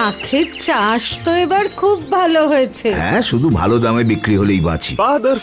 আখের চাষ তো এবার খুব ভালো হয়েছে। হ্যাঁ, শুধু ভালো দামে বিক্রি হলেই বাঁচি।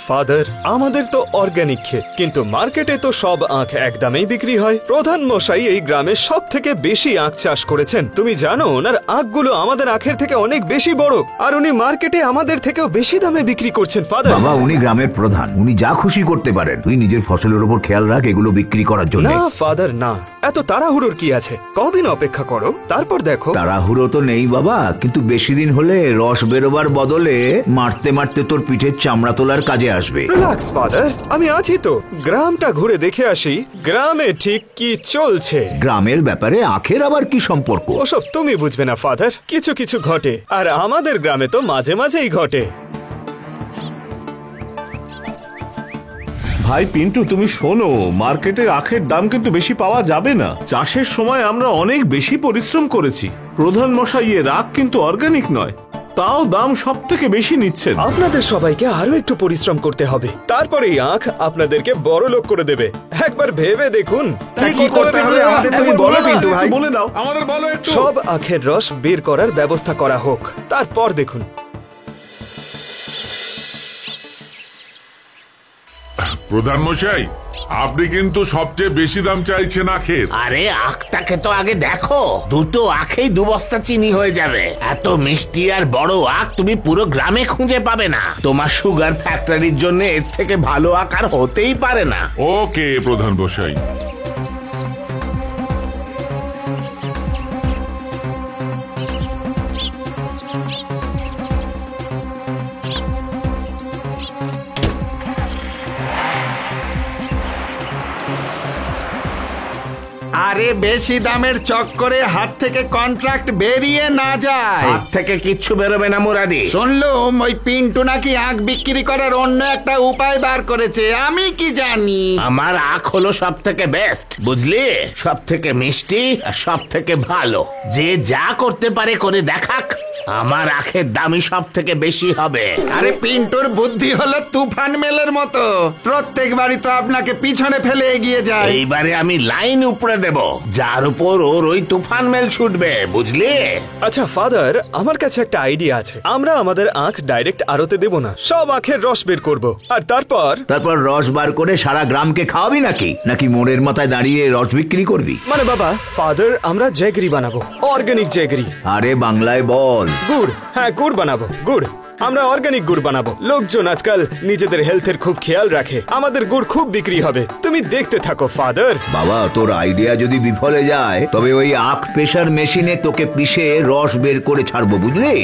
ফাদার আমাদের তো অর্গানিক ক্ষেত, কিন্তু মার্কেটে তো সব আখ এক দামেই বিক্রি হয়। প্রধান মশাই এই গ্রামে সব থেকে বেশি আখ চাষ করেছেন। তুমি জানো ওনার আখগুলো আমাদের আখের থেকে অনেক বেশি বড়, আর উনি মার্কেটে আমাদের থেকেও বেশি দামে বিক্রি করছেন। ফাদার, বাবা উনি গ্রামের প্রধান, উনি যা খুশি করতে পারেন। তুই নিজের ফসলের উপর খেয়াল রাখ এগুলো বিক্রি করার জন্য। না ফাদার না, এত তাড়াহুড়োর কি আছে? কদিন অপেক্ষা করো, তারপর দেখো। তাড়াহুড়ো তো নেই বাবা, কিন্তু বেশি দিন হলে রস বেরোবার বদলে মারতে মারতে তোর পিঠের চামড়া তোলার কাজে আসবে। রিল্যাক্স ফাদার, আমি আছি তো। গ্রামটা ঘুরে দেখে আসি গ্রামে ঠিক কি চলছে। গ্রামের ব্যাপারে আখের আবার কি সম্পর্ক? ওসব তুমি বুঝবে না ফাদার, কিছু কিছু ঘটে, আর আমাদের গ্রামে তো মাঝে মাঝেই ঘটে। ভাই পিন্টু, তুমি শোনো, মার্কেটের আখের দাম কিন্তু বেশি পাওয়া যাবে না। চাষের সময় আমরা অনেক বেশি পরিশ্রম করেছি। প্রধান মশাই এর আখ কিন্তু অর্গানিক নয়, তাও দাম সব থেকে বেশি নিচ্ছেন। আপনাদের সবাইকে আরো একটু পরিশ্রম করতে হবে, তারপরে এই আখ আপনাদেরকে বড় লোক করে দেবে। একবার ভেবে দেখুন কি করতে হবে আমাদের, তুমি বলো পিন্টু ভাই। বলে দাও আমাদের বলো একটু। সব আখের রস বের করার ব্যবস্থা করা হোক, তারপর দেখুন। প্রধান মশাই, আপনি কিন্তু সবচেয়ে বেশি দাম চাইছেন আখের। আরে আখটাকে তো আগে দেখো, দুটো আখেই 2 বস্তা চিনি হয়ে যাবে। এত মিষ্টি আর বড় আখ তুমি পুরো গ্রামে খুঁজে পাবে না। তোমার সুগার ফ্যাক্টরির জন্য এর থেকে ভালো আখ আর হতেই পারে না। ওকে প্রধান মশাই। আরে বেশি দামের চক্করে হাত থেকে কন্ট্রাক্ট বেরিয়ে না যায়। হাত থেকে কিচ্ছু বেরোবে না মুরাদি। শুনলুম ওই পিন্টু নাকি আখ বিক্রি করার অন্য একটা উপায় বার করেছে, আমি কি জানি। আমার আখ হলো সব থেকে বেস্ট, বুঝলি? সব থেকে মিষ্টি আর সব থেকে ভালো। যে যা করতে পারে করে দেখাক, আমার আখের দামই সব থেকে বেশি হবে। আরে পিন্টুর বুদ্ধি হলো তুফান মেলের মতো, প্রত্যেকবারই তো আপনাকে পিছনে ফেলে এগিয়ে যায়। এইবারে আমি লাইন উপরে দেব, যার উপর ওর ওই তুফান মেল ছুটবে, বুঝলি? আচ্ছা ফাদার, আমার কাছে একটা আইডিয়া আছে। আমরা আমাদের আখ ডাইরেক্ট আড়তে দেব না, সব আখের রস বের করব, আর তারপর রস বার করে সারা গ্রামকে খাওয়াবি নাকি মোড়ের মাথায় দাঁড়িয়ে রস বিক্রি করবি? মানে বাবা, ফাদার আমরা জ্যাগরি বানাবো, অর্গানিক জ্যাগরি। আরে বাংলায় বল। গুড়, হ্যাঁ গুড় বানাবো, গুড়। আমরা অর্গানিক গুড় বানাবো। লোকজন আজকাল নিজেদের হেলথের খুব খেয়াল রাখে, আমাদের গুড় খুব বিক্রি হবে। তুমি দেখতে থাকো ফাদার। বাবা, তোর আইডিয়া যদি বিফলে যায় তবে ওই আখ পেশার মেশিনে তোকে পিষে রস বের করে ছাড়বো, বুঝলি?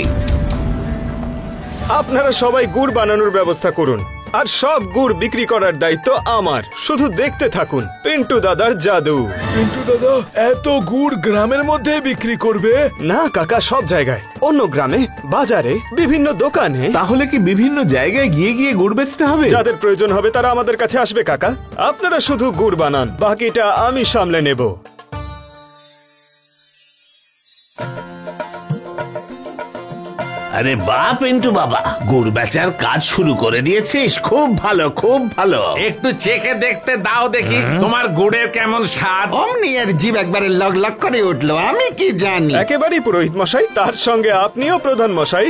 আপনারা সবাই গুড় বানানোর ব্যবস্থা করুন, আর সব গুড় বিক্রি করার দায়িত্ব আমার। শুধু দেখতে থাকুন পিন্টু দাদার জাদু। পিন্টু দাদা এত গুড় গ্রামের মধ্যে বিক্রি করবে? না কাকা, সব জায়গায়, অন্য গ্রামে, বাজারে, বিভিন্ন দোকানে। তাহলে কি বিভিন্ন জায়গায় গিয়ে গিয়ে গুড় বেচতে হবে? যাদের প্রয়োজন হবে তারা আমাদের কাছে আসবে কাকা। আপনারা শুধু গুড় বানান, বাকিটা আমি সামলে নেব। আরে বাপ পিন্টু বাবা, গুড় বেচার কাজ শুরু করে দিয়েছিস? খুব ভালো, খুব ভালো। একটু চেখে দেখতে দাও দেখি তোমার গুড়ের কেমন স্বাদ। অমনি এর জিভ একবারে লগ লগ করে উঠলো, আমি কি জানি। একেবারেই পুরোহিত মশাই, তার সঙ্গে আপনিও প্রধান মশাই।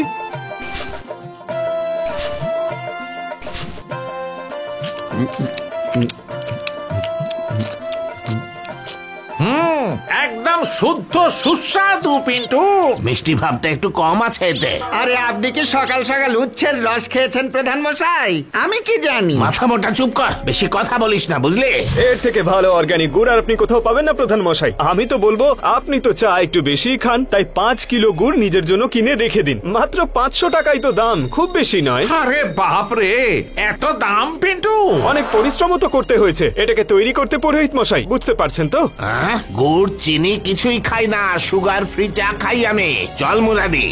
একদম শুদ্ধ সুস্বাদু পিন্টু। মিষ্টি ভাবটা একটু কম আছে এতে। আরে আপনি কি সকাল সকাল উচ্ছের রস খেয়েছেন প্রধান মশাই? আমি কি জানি। মাথা মোটা চুপ কর, বেশি কথা বলিস না, বুঝলি? এর থেকে ভালো অর্গানিক গুড় আর আপনি কোথাও পাবেন না প্রধান মশাই। আমি তো বলবো আপনি তো চা একটু বেশি খান, তাই 5 কিলো গুড় নিজের জন্য কিনে রেখে দিন। মাত্র 500 টাকাই তো দাম, খুব বেশি নয়। আরে বাপ রে, এত দাম পিন্টু? অনেক পরিশ্রমও তো করতে হয়েছে এটাকে তৈরি করতে পুরোহিত মশাই, বুঝতে পারছেন তো? গুড় চিনি কিছুই খাই না, সুগার ফ্রি চা খাই আমি। চল মুরাদি।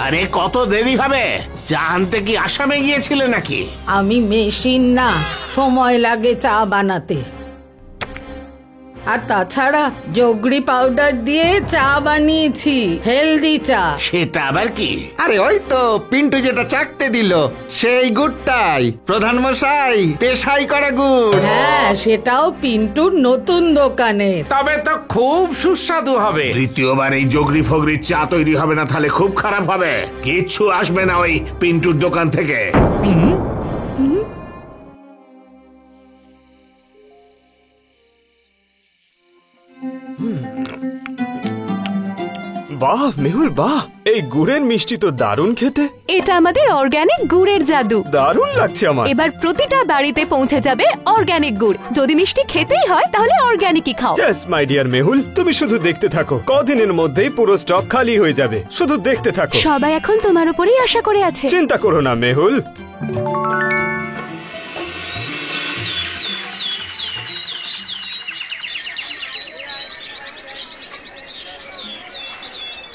আরে কত দেরি হবে? চা আনতে কি আসামে গিয়েছিলে নাকি? আমি মেশিন না, সময় লাগে চা বানাতে। আর তাছাড়া জগরি পাউডার দিয়ে চা বানিয়েছি, হেলদি চা। সেটা আবার কি? আরে ওই তো পিন্টু যেটা চাকতে দিল সেই গুড়টাই, প্রধান মশাই, পেশাই করা গুড়। হ্যাঁ, সেটাও পিন্টুর নতুন দোকানে। তবে তো খুব সুস্বাদু হবে। দ্বিতীয়বার এই জগরি ফগরির চা তৈরি হবে না, তাহলে খুব খারাপ হবে। কিচ্ছু আসবে না ওই পিন্টুর দোকান থেকে। বাহ মেহুল বাহ, এই গুড়ের মিষ্টি তো দারুণ খেতে। এটা আমাদের অর্গানিক গুড়ের জাদু। দারুণ লাগছে আমার। এবার প্রতিটা বাড়িতে পৌঁছে যাবে অর্গানিক গুড়। যদি মিষ্টি খেতেই হয় তাহলে অর্গানিকই খাও। ইয়েস মাই ডিয়ার মেহুল, তুমি শুধু দেখতে থাকো, কদিনের মধ্যেই পুরো স্টক খালি হয়ে যাবে। শুধু দেখতে থাকো। সবাই এখন তোমার উপরেই আশা করে আছে। চিন্তা করো না মেহুল।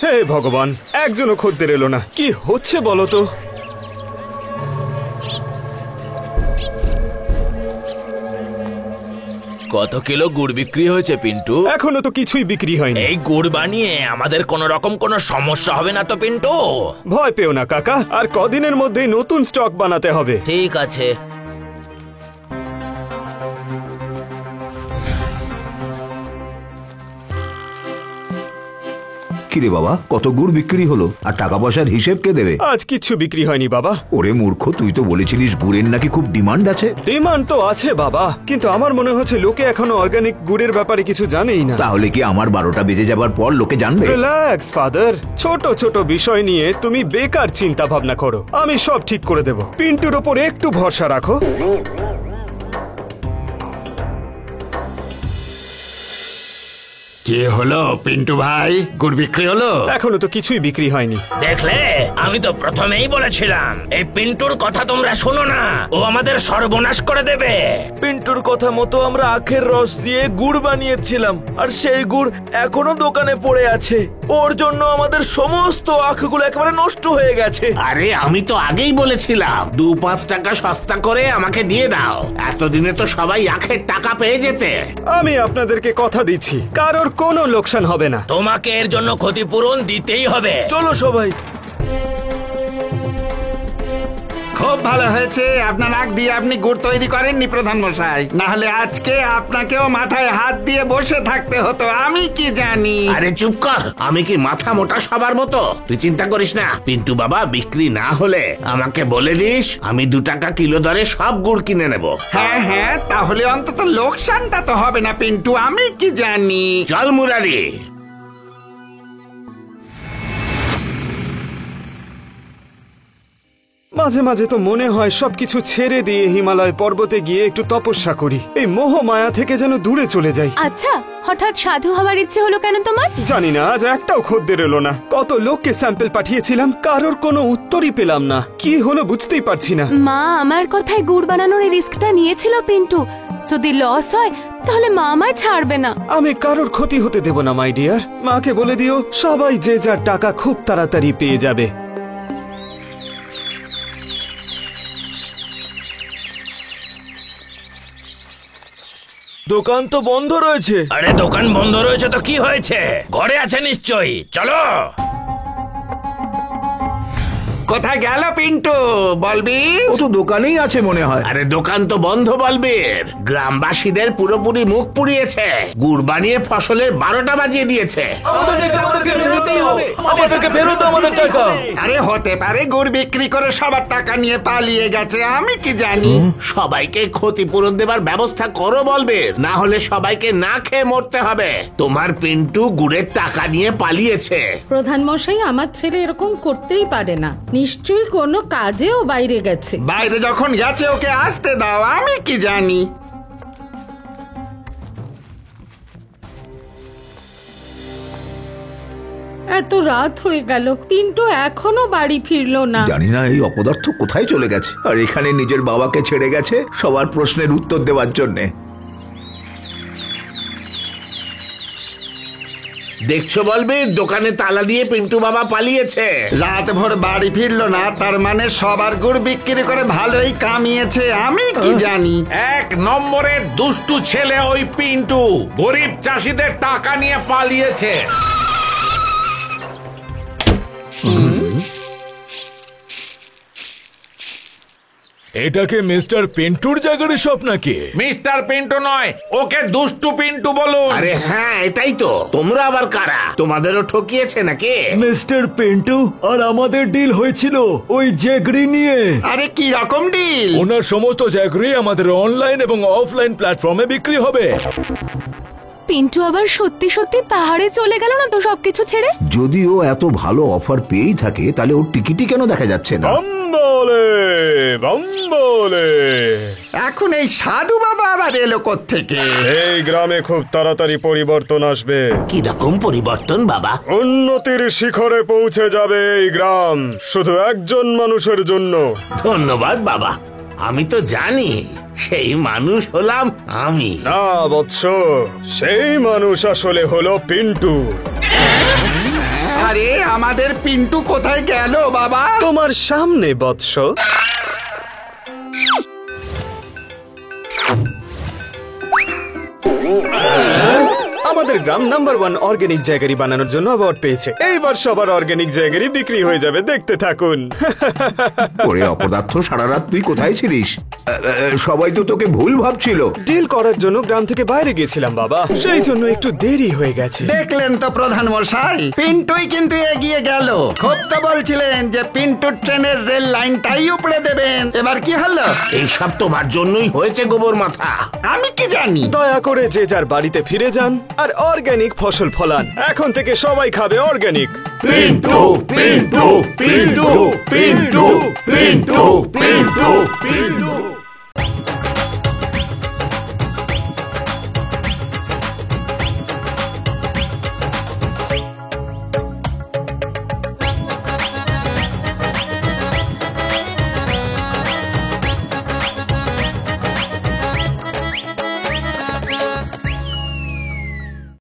হে ভগবান, একজনও খদ্দের এলো না। কি হচ্ছে বলো তো? কত কিলো গুড় বিক্রি হয়েছে পিন্টু? এখনো তো কিছুই বিক্রি হয়নি। এই গুড় বানিয়ে আমাদের কোন রকম কোনো সমস্যা হবে না তো পিন্টু? ভয় পেও না কাকা, আর কদিনের মধ্যেই নতুন স্টক বানাতে হবে। ঠিক আছে। কিরে বাবা, কত গুড় বিক্রি হলো? আর টাকা পয়সার হিসেব কে দেবে? আজ কিচ্ছু বিক্রি হয়নি বাবা। ওরে মূর্খ, তুই তো বলেছিলিস গুড়ের নাকি খুব ডিমান্ড আছে। ডিমান্ড তো আছে বাবা, কিন্তু আমার মনে হচ্ছে লোকে এখনো অর্গানিক গুড়ের ব্যাপারে কিছু জানেই না। তাহলে কি আমার 12টা বেজে যাবার পর লোকে জানবে? রিল্যাক্স ফাদার, ছোট ছোট বিষয় নিয়ে তুমি বেকার চিন্তা ভাবনা করো। আমি সব ঠিক করে দেব। পিন্টুর ওপর একটু ভরসা রাখো। কি হলো পিন্টু ভাই, গুড় বিক্রি হলো? এখনো তো কিছুই বিক্রি হয়নি। দেখলে, আমি তো প্রথমেই বলেছিলাম এই পিন্টুর কথা তোমরা শোনো না, ও আমাদের সর্বনাশ করে দেবে। পিন্টুর কথা মতো আমরা আখের রস দিয়ে গুড় বানিয়েছিলাম, আর সেই গুড় এখনো দোকানে পড়ে আছে। ওর জন্য আমাদের সমস্ত আখগুলো একেবারে নষ্ট হয়ে গেছে। আরে আমি তো আগেই বলেছিলাম 2-5 টাকা সস্তা করে আমাকে দিয়ে দাও, এতদিনে তো সবাই আখের টাকা পেয়ে যেতে। আমি আপনাদেরকে কথা দিচ্ছি, কারোর কোনো লোকসান হবে না। তোমাকে এর জন্য ক্ষতিপূরণ দিতেই হবে। চলো সবাই। খুব ভালো হয়েছে আপনার আখ দিয়ে আপনি গুড় তৈরি করেননি প্রধান মশাই, না হলে আজকে আপনাকেও মাথায় হাত দিয়ে বসে থাকতে হতো। আমি কি জানি। আরে চুপ কর, আমি কি মাথা মোটা সবার মতো? তুই চিন্তা করিস না, পিন্টু বাবা বিক্রি না হলে আমাকে বলে দিস, আমি 2 টাকা কিলো দরে সব গুড় কিনে নেব। হ্যাঁ হ্যাঁ, তাহলে অন্তত লোকসানটা তো হবে না পিন্টু। আমি কি জানি। চল মুরারি। মাঝে মাঝে তো মনে হয় সবকিছু ছেড়ে দিয়ে হিমালয় পর্বতে গিয়ে একটু তপস্যা করি, এই মোহ মায়া থেকে যেন দূরে চলে যাই। আচ্ছা, হঠাৎ সাধু হওয়ার ইচ্ছে হলো কেন তোমার? জানি না, আজ একটাও খদ্দের এলো না। কত লোককে স্যাম্পল পাঠিয়েছিলাম, কারোর কোনো উত্তরই পেলাম না। কি হলো বুঝতেই পারছি না। মা আমার কথায় গুড় বানানোর এই রিস্কটা নিয়েছিল পিন্টু। যদি লস হয় তাহলে মা আমায় ছাড়বে না। আমি কারোর ক্ষতি হতে দেব না মাই ডিয়ার। মাকে বলে দিও সবাই যে যার টাকা খুব তাড়াতাড়ি পেয়ে যাবে। দোকান তো বন্ধ রয়েছে। আরে দোকান বন্ধ রয়েছে তো কি হয়েছে? ঘরে আছে নিশ্চয়ই, চলো। কোথায় গেল পিন্টু বলবি? ও তো দোকানেই আছে মনে হয়। আরে দোকান তো বন্ধ বলবীর, গ্রামবাসীদের পুরোপুরি মুখ পুড়িয়েছে। গুড় বানিয়ে ফসলের 12টা বাজিয়ে দিয়েছে। আমাদেরকে ফেরত আমাদের টাকা। আরে হতে পারে গুড় বিক্রি করে সবার টাকা নিয়ে পালিয়ে গেছে। আমি কি জানি। সবাইকে ক্ষতিপূরণ দেবার ব্যবস্থা করো বলবীর, না হলে সবাইকে না খেয়ে মরতে হবে। তোমার পিন্টু গুড়ের টাকা নিয়ে পালিয়েছে। প্রধান মশাই, আমার ছেলে এরকম করতেই পারে না। নিশ্চয়ই কোনো কাজেও বাইরে গেছে। বাইরে যখন গেছে ওকে আসতে দাও। আমি কি জানি। এত রাত হয়ে গেল, পিন্টু এখনো বাড়ি ফিরলো না। জানি না এই অপদার্থ কোথায় চলে গেছে, আর এখানে নিজের বাবাকে ছেড়ে গেছে সবার প্রশ্নের উত্তর দেওয়ার জন্যে। দেখছো বলবীর, দোকানে তালা দিয়ে পিন্টু বাবা পালিয়েছে। রাত ভোর বাড়ি ফিরলো না, তার মানে সবার গুড় বিক্রি করে ভালোই কামিয়েছে। আমি কি জানি। 1 নম্বরের দুষ্টু ছেলে ওই পিন্টু, গরিব চাষিদের টাকা নিয়ে পালিয়েছে। এটাকে মিস্টার পিন্টুর জায়গার সব নাকি? মিস্টার পিন্টু নয়, ওকে দুষ্টু পিন্টু বলুন। আরে হ্যাঁ, এটাই তো। তোমরা আবার কারা? তোমাদেরও ঠকিয়েছে নাকি? মিস্টার পিন্টু আর আমাদের ডিল হয়েছিল ওই জ্যাগরি নিয়ে। আরে কি রকম ডিল? ওনার সমস্ত জ্যাগরি আমাদের অনলাইন এবং অফলাইন প্ল্যাটফর্মে বিক্রি হবে। পিন্টু আবার সত্যি সত্যি পাহাড়ে চলে গেল না তো সবকিছু ছেড়ে? যদি ও এত ভালো অফার পেয়েই থাকে তাহলে ওর টিকিটই কেন দেখা যাচ্ছে না? এখন এই সাধু বাবা আবার এলো কোত্থেকে? এই গ্রামে খুব তাড়াতাড়ি পরিবর্তন আসবে। কি রকম পরিবর্তন বাবা? উন্নতির শিখরে পৌঁছে যাবে এই গ্রাম, শুধু একজন মানুষের জন্য। ধন্যবাদ বাবা, আমি তো জানি সেই মানুষ হলাম আমি। না বৎস, সেই মানুষ আসলে হলো পিন্টু। আরে আমাদের পিন্টু কোথায় গেল বাবা? তোমার সামনে বৎস। আমাদের গ্রাম নাম্বার 1 অর্গানিক জ্যাগারি বানানোর জন্য অ্যাওয়ার্ড পেয়েছে। এইবার সবার অর্গানিক জ্যাগারি বিক্রি হয়ে যাবে, দেখতে থাকুন। ওরে অপদার্থ, সারা রাত তুই কোথায় ছিলিস? সবাই তো তোকে ভুল ভাবছিল। ডিল করার জন্য গ্রাম থেকে বাইরে গেছিলাম বাবা, সেই জন্য একটু দেরি হয়ে গেছে। দেখলেন তো প্রধান মশাই, পিন্টুই কিন্তু এগিয়ে গেল। খুব তো বলছিলেন যে পিন্টুর ট্রেনের রেল লাইনটাই উপড়ে দেবেন, এবার কি হলো? এইসব তোমার জন্যই হয়েছে গোবর মাথা। আমি কি জানি। দয়া করে যে যার বাড়িতে ফিরে যান আর অর্গানিক ফসল ফলান। এখন থেকে সবাই খাবে অর্গানিক। পিন্টু পিন্টু পিন্টু পিন্টু পিন্টু পিন্টু পিন্টু